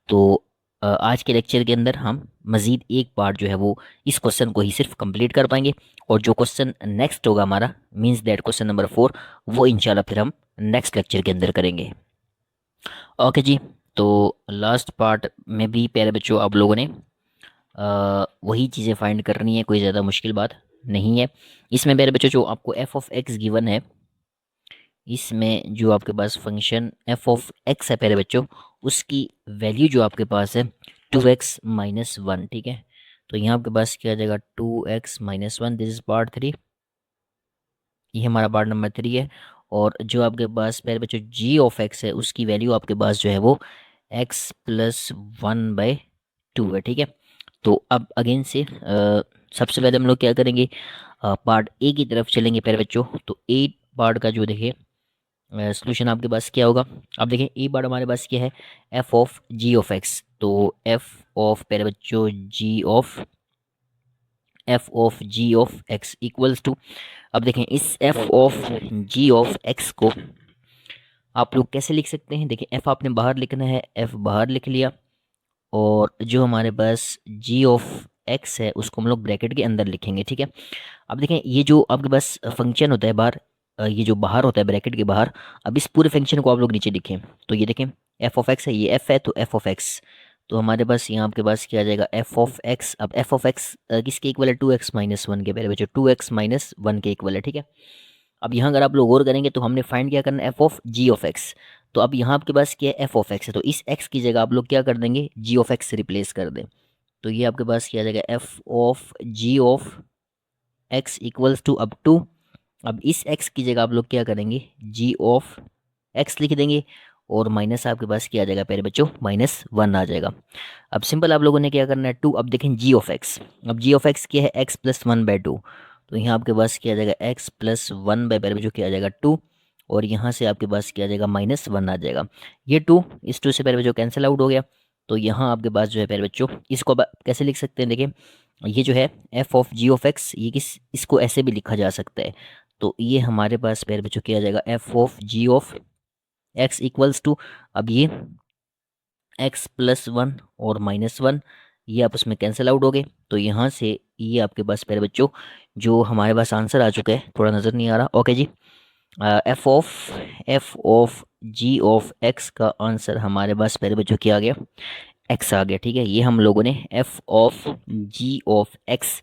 तो आज के लेक्चर के अंदर हम मज़ीद एक पार्ट जो है वो इस क्वेश्चन को ही सिर्फ कंप्लीट कर पाएंगे, और जो क्वेश्चन नेक्स्ट होगा हमारा, मींस दैट क्वेश्चन नंबर 4, वो इंशाल्लाह फिर हम नेक्स्ट लेक्चर के अंदर करेंगे। ओके जी, तो लास्ट पार्ट में भी प्यारे बच्चों आप लोगों ने वही चीज़ें फाइंड करनी है, कोई ज़्यादा मुश्किल बात नहीं है। इसमें मेरे बच्चों जो आपको f(x) गिवन है, इसमें जो आपके पास फंक्शन f(x) है प्यारे बच्चों, उसकी वैल्यू जो आपके पास है 2x - 1। ठीक है, तो यहाँ आपके पास क्या आ जाएगा, 2x - 1, दिस इज पार्ट 3, ये हमारा पार्ट नंबर 3 है। और जो आपके पास प्यारे बच्चों g(x) है, उसकी वैल्यू आपके पास जो है वो x + 1/2 है। ठीक है, तो अब अगेन से सबसे पहले हम लोग क्या करेंगे, पार्ट ए की तरफ चलेंगे प्यारे बच्चों। तो ए पार्ट का जो देखिए सोल्यूशन आपके पास क्या होगा, अब देखें ए पार्ट हमारे पास क्या है, f(g)(x), तो प्यारे बच्चों f(g)(x) इक्वल्स टू, अब देखें इस f(g)(x) को आप लोग कैसे लिख सकते हैं, देखिए f आपने बाहर लिखना है, f बाहर लिख लिया, और जो हमारे पास g(x) है उसको हम लोग ब्रैकेट के अंदर लिखेंगे। ठीक है, अब देखें ये जो आपके पास फंक्शन होता है बाहर, ये जो बाहर होता है ब्रैकेट के बाहर, अब इस पूरे फंक्शन को आप लोग नीचे लिखें, तो ये देखें f(x) है, ये f है, तो f(x) तो हमारे पास यहाँ आपके पास क्या आ जाएगा एफ ऑफ एक्स। अब एफ ऑफ एक्स किसके इक्वल है, 2x-1 के, पहले बच्चों 2x-1 के इक्वल है, ठीक है। अब यहाँ अगर आप लोग गौर करेंगे तो हमने फाइंड क्या करना है, f of g of x. तो अब यहाँ आपके पास क्या है, एफ ऑफ एक्स है, तो इस एक्स की जगह आप लोग क्या कर देंगे, जी ऑफ एक्स से रिप्लेस कर दें। तो ये आपके पास क्या आ जाएगा, f of g of x equals to अब टू। अब इस x की जगह आप लोग क्या करेंगे, g ऑफ x लिख देंगे, और माइनस आपके पास क्या आ जाएगा पहले बच्चों, -1 आ जाएगा। अब सिंपल आप लोगों ने क्या करना है, 2। अब देखें g ऑफ x, अब g ऑफ x क्या है, x+1/2। तो यहाँ आपके पास क्या आ जाएगा, x+1 बाय पहले बच्चों क्या आ जाएगा 2, और यहाँ से आपके पास क्या आ जाएगा, -1 आ जाएगा। ये 2 इस 2 से पहले बच्चों कैंसिल आउट हो गया। तो यहाँ आपके पास जो है पहले बच्चों, इसको अब कैसे लिख सकते हैं, देखिए ये जो है f of g of x, ये इसको ऐसे भी लिखा जा सकता है। तो ये हमारे पास पहले बच्चों क्या आ जाएगा, f of g of x equals to, अब ये x+1 और -1, ये आपस में कैंसिल आउट हो गए। तो यहाँ से ये आपके पास पहले बच्चों जो हमारे पास आंसर आ चुका है, थोड़ा नज़र नहीं आ रहा, ओके जी। F of g of x का आंसर हमारे पास पहले बच्चों क्या आ गया, एक्स आ गया, ठीक है। ये हम लोगों ने f of g of x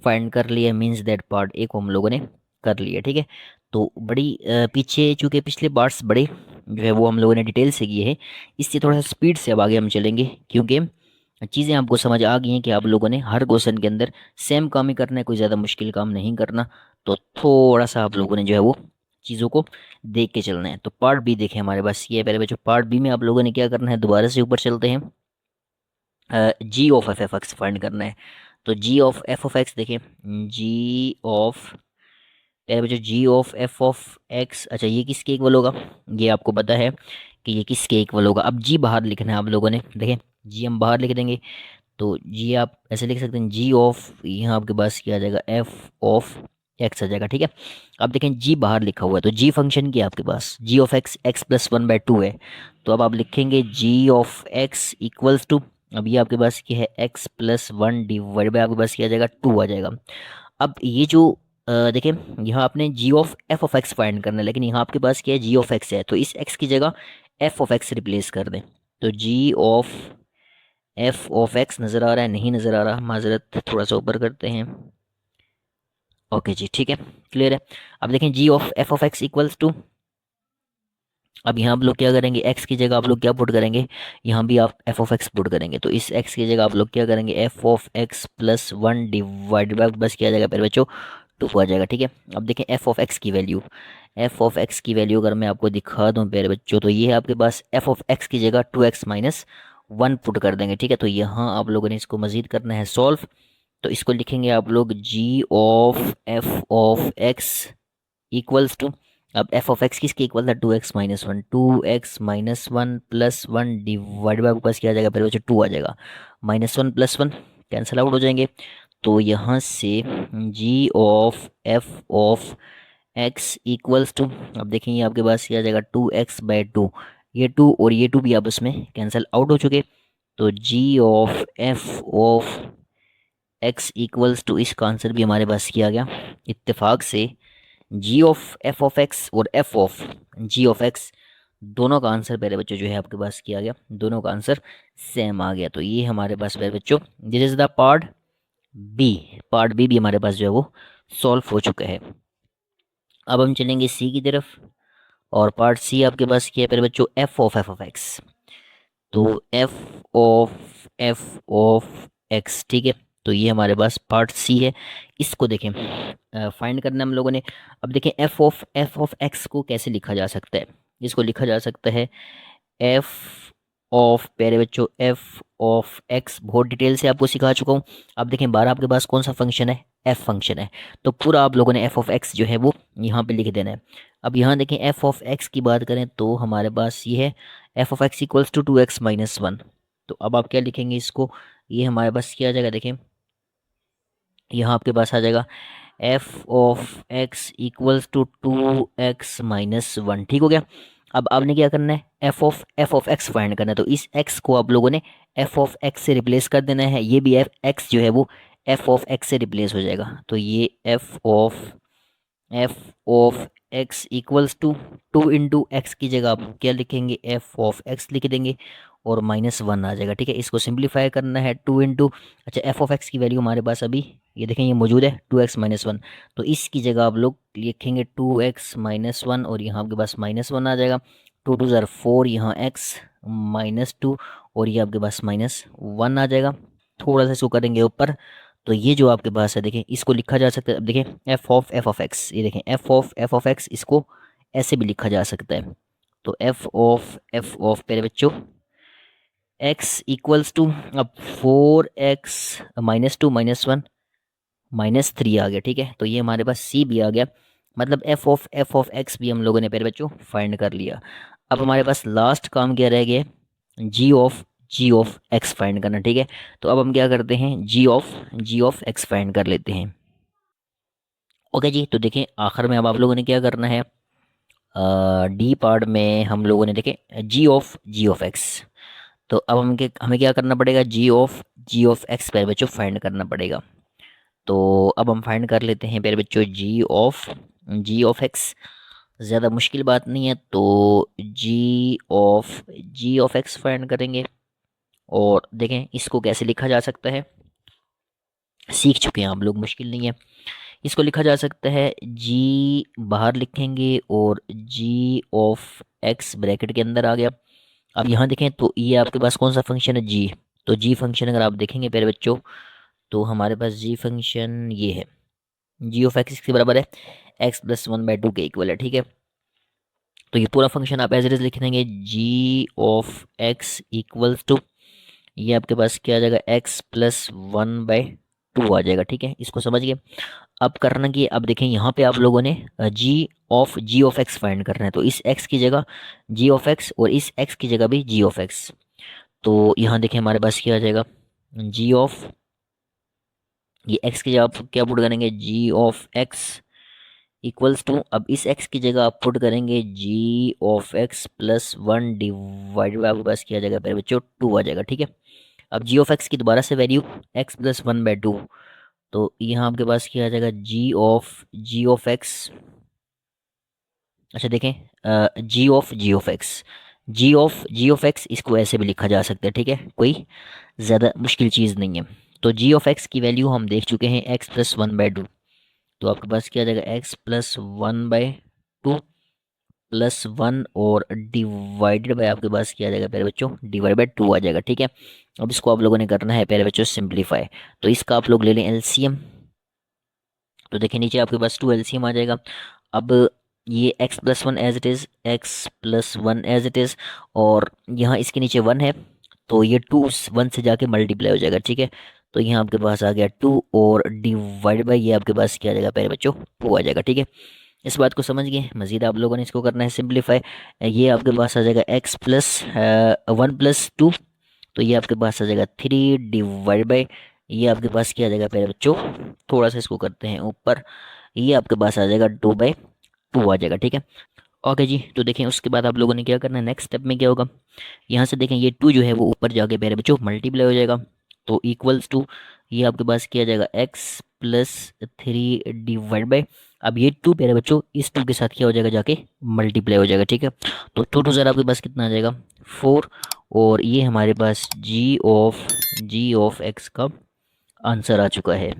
find कर लिया, मीन्स दैट पार्ट ए को हम लोगों ने कर लिया, ठीक है। तो बड़ी पीछे चूँकि पिछले पार्ट्स बड़े जो है वो हम लोगों ने डिटेल से किए हैं, इससे थोड़ा सा स्पीड से अब आगे हम चलेंगे, क्योंकि चीज़ें आपको समझ आ गई हैं कि आप लोगों ने हर क्वेश्चन के अंदर सेम काम ही करना है, कोई ज़्यादा मुश्किल काम नहीं करना। तो थोड़ा सा आप लोगों ने जो है वो चीज़ों को देख के चलना है। तो पार्ट बी देखें, हमारे पास ये है पहले बच्चों, पार्ट बी में आप लोगों ने क्या करना है, दोबारा से ऊपर चलते हैं, g of F x find करना है। तो g of f of x देखें, जी ऑफ पहले बच्चों जी ऑफ एफ ऑफ एक्स, अच्छा ये किसके इक्वल होगा, ये आपको पता है कि ये किसके इक्वल होगा। अब जी बाहर लिखना है आप लोगों ने, देखें जी हम बाहर लिख देंगे। तो जी आप ऐसे लिख सकते हैं, जी ऑफ, यहाँ आपके पास क्या आ जाएगा, एफ ऑफ एक्स आ जाएगा, ठीक है। अब देखें जी बाहर लिखा हुआ है, तो जी फंक्शन की आपके पास जी ऑफ एक्स x+1/2 है। तो अब आप लिखेंगे जी ऑफ एक्स इक्वल्स टू, अब ये आपके पास क्या है, x+1 डिवाइड बाई आपके पास क्या आ जाएगा, 2 आ जाएगा। अब ये जो देखिए यहाँ आपने g of f of x find करना है, लेकिन यहाँ आपके पास क्या है, जी ऑफ एक्स है, तो इस एक्स की जगह एफ ऑफ एक्स रिप्लेस कर दें। तो g of f of x नज़र आ रहा है, नहीं नज़र आ रहा, माजरत, थोड़ा सा ऊपर करते हैं, ओके जी, ठीक है, क्लियर है। अब देखें g of f of x equals to, अब यहाँ आप लोग क्या करेंगे, x की जगह आप लोग क्या पुट करेंगे, यहाँ भी आप एफ ऑफ एक्स पुट करेंगे। तो इस x की जगह आप लोग क्या करेंगे, F of x+1 divide by bus क्या आ जाएगा पहले बच्चों, 2 आ जाएगा, ठीक है। अब देखें एफ ऑफ एक्स की वैल्यू, एफ ऑफ एक्स की वैल्यू अगर मैं आपको दिखा दूँ पहले बच्चों, तो ये है आपके पास एफ ऑफ एक्स की जगह 2x-1 पुट कर देंगे, ठीक है। तो यहाँ आप लोगों ने इसको मज़ीद करना है सॉल्व। तो इसको लिखेंगे आप लोग g of f of x equals to, अब एफ ऑफ एक्स किसके इक्वल था, 2x-1, 2x-1 plus 1 divide by पास क्या आ जाएगा, पहले बच्चे 2 आ जाएगा, -1 + 1 कैंसिल आउट हो जाएंगे। तो यहाँ से g of f of x equals to, अब देखेंगे आपके पास क्या आ जाएगा, 2x/2, ये 2 और ये 2 भी आपस में कैंसिल आउट हो चुके। तो g of f of x equals to, इसका आंसर भी हमारे पास किया गया इत्तेफाक से, g of f of x और f of g of x, दोनों का आंसर पहले बच्चों जो है आपके पास किया गया, दोनों का आंसर सेम आ गया। तो ये हमारे पास पहले बच्चों this is the part b, part b भी हमारे पास जो है वो सॉल्व हो चुका है। अब हम चलेंगे सी की तरफ, और पार्ट सी आपके पास क्या है पहले बच्चों, एफ ऑफ एक्स। तो एफ ऑफ एक्स, ठीक है। तो ये हमारे पास पार्ट सी है, इसको देखें फाइंड करना हम लोगों ने। अब देखें एफ ऑफ एक्स को कैसे लिखा जा सकता है, इसको लिखा जा सकता है एफ ऑफ, पहले बच्चों एफ ऑफ एक्स बहुत डिटेल से आपको सिखा चुका हूँ। अब देखें 12 आपके पास कौन सा फंक्शन है, एफ फंक्शन है। तो पूरा आप लोगों ने एफ ऑफ एक्स जो है वो यहाँ पे लिख देना है। अब यहाँ देखें एफ ऑफ एक्स की बात करें तो हमारे पास ये है f of x equals to 2x-1। तो अब आप क्या लिखेंगे इसको, ये हमारे पास क्या आ जाएगा, देखें यहाँ आपके पास आ जाएगा f of x equals to 2x-1, ठीक हो गया। अब आपने क्या करना है, एफ ऑफ एक्स फाइंड करना है। तो इस एक्स को आप लोगों ने एफ ऑफ एक्स से रिप्लेस कर देना है, ये भी एफ एक्स जो है वो एफ ऑफ एक्स से रिप्लेस हो जाएगा। तो ये f of x equals to 2 × x की जगह आप क्या लिखेंगे, एफ ऑफ एक्स लिख देंगे और -1 आ जाएगा। ठीक है, इसको सिंप्लीफाई करना है 2 इंटू, अच्छा एफ ऑफ एक्स की वैल्यू हमारे पास अभी ये देखें ये मौजूद है 2x-1, तो इसकी जगह आप लोग लिखेंगे 2x-1 और यहाँ आपके पास -1 आ जाएगा। 2 2 ज़ार 4, यहाँ x -2 और ये आपके पास -1 आ जाएगा। थोड़ा सा इसको करेंगे ऊपर, तो ये जो आपके पास है देखें इसको लिखा जा सकता है। अब देखें f ऑफ ये देखें f ऑफ इसको ऐसे भी लिखा जा सकता है। तो f ऑफ मेरे बच्चों x इक्वल्स टू, अब 4x-2 -1 -3 आ गया। ठीक है, तो ये हमारे पास c भी आ गया, मतलब f ऑफ x भी हम लोगों ने मेरे बच्चों फाइंड कर लिया। अब हमारे पास लास्ट काम क्या रह गया, g ऑफ x फाइंड करना। ठीक है, तो अब हम क्या करते हैं, g ऑफ x फाइंड कर लेते हैं। ओके जी, तो देखें आखिर में अब आप लोगों ने क्या करना है, डी पार्ट में हम लोगों ने देखें g ऑफ x, तो अब हमें क्या करना पड़ेगा, जी ऑफ एक्स प्यारे बच्चों फाइंड करना पड़ेगा। तो अब हम फाइंड कर लेते हैं प्यारे बच्चों जी ऑफ एक्स, ज़्यादा मुश्किल बात नहीं है। तो जी ऑफ एक्स फाइंड करेंगे और देखें इसको कैसे लिखा जा सकता है, सीख चुके हैं आप लोग, मुश्किल नहीं है। इसको लिखा जा सकता है, जी बाहर लिखेंगे और जी ऑफ एक्स ब्रैकेट के अंदर आ गया। अब यहाँ देखें तो ये आपके पास कौन सा फंक्शन है, जी, तो जी फंक्शन अगर आप देखेंगे प्यारे बच्चों तो हमारे पास जी फंक्शन ये है, जी ऑफ एक्स के बराबर है x+1/2 के इक्वल है। ठीक है, तो ये पूरा फंक्शन आप एज इट इज लिख देंगे, g of x equals to, ये आपके पास क्या आ जाएगा, x+1/2 आ जाएगा। ठीक है, इसको समझ गए। अब करना कि अब देखें यहाँ पे आप लोगों ने जी ऑफ एक्स फाइंड करना है, तो इस x की जगह जी ऑफ एक्स और इस x की जगह भी जी ऑफ एक्स। तो यहाँ देखें हमारे पास क्या आ जाएगा, जी ऑफ, ये x की जगह आप क्या पुट करेंगे, जी ऑफ एक्स इक्वल्स टू, अब इस x की जगह आप पुट करेंगे g(x+1) डिवाइडेड बाय आपके पास क्या आ जाएगा मेरे बच्चों, 2 आ जाएगा। ठीक है, अब जी ऑफ एक्स की दोबारा से वैल्यू x+1/2, तो यहाँ आपके पास क्या आ जाएगा, जी ऑफ एक्स, अच्छा देखें जी ऑफ एक्स इसको ऐसे भी लिखा जा सकता है। ठीक है, कोई ज़्यादा मुश्किल चीज़ नहीं है। तो जी ऑफ एक्स की वैल्यू हम देख चुके हैं x+1/2, तो आपके पास क्या आ जाएगा, x+1/2 +1 और डिवाइडेड बाय आपके पास क्या आ जाएगा प्यारे बच्चों, डिवाइड बाय 2 आ जाएगा। ठीक है, अब इसको आप लोगों ने करना है प्यारे बच्चों सिंप्लीफाई, तो इसका आप लोग ले लें एलसीएम, तो देखिए नीचे आपके पास 2 एलसीएम आ जाएगा। अब ये x+1 as it is, x+1 as it is, और यहाँ इसके नीचे 1 है, तो ये 2 1 से जाके मल्टीप्लाई हो जाएगा। ठीक है, तो यहाँ आपके पास आ गया 2 और डिवाइड बाई ये आपके पास क्या आ जाएगा प्यारे बच्चों, 2 आ जाएगा। ठीक है, इस बात को समझ गए। मज़ीद आप लोगों ने इसको करना है सिंप्लीफाई, ये आपके पास आ जाएगा x+1+2, तो ये आपके पास आ जाएगा 3 डिवाइड बाई ये आपके पास क्या आ जाएगा प्यारे बच्चों, थोड़ा सा इसको करते हैं ऊपर, ये आपके पास आ जाएगा 2/2 आ जाएगा। ठीक है, ओके जी, तो देखें उसके बाद आप लोगों ने क्या करना है, नेक्स्ट स्टेप में क्या होगा, यहाँ से देखें ये 2 जो है वो ऊपर जाके प्यारे बच्चों मल्टीप्लाई हो जाएगा, तो इक्वल्स टू ये आपके पास क्या आ जाएगा, x+3 डिवाइड बाई, अब ये 2 प्यारे बच्चों इस 2 के साथ क्या हो जाएगा, जाके मल्टीप्लाई हो जाएगा। ठीक है, तो 2 2 ज़रा आपके पास कितना आ जाएगा, 4, और ये हमारे पास जी ऑफ एक्स का आंसर आ चुका है।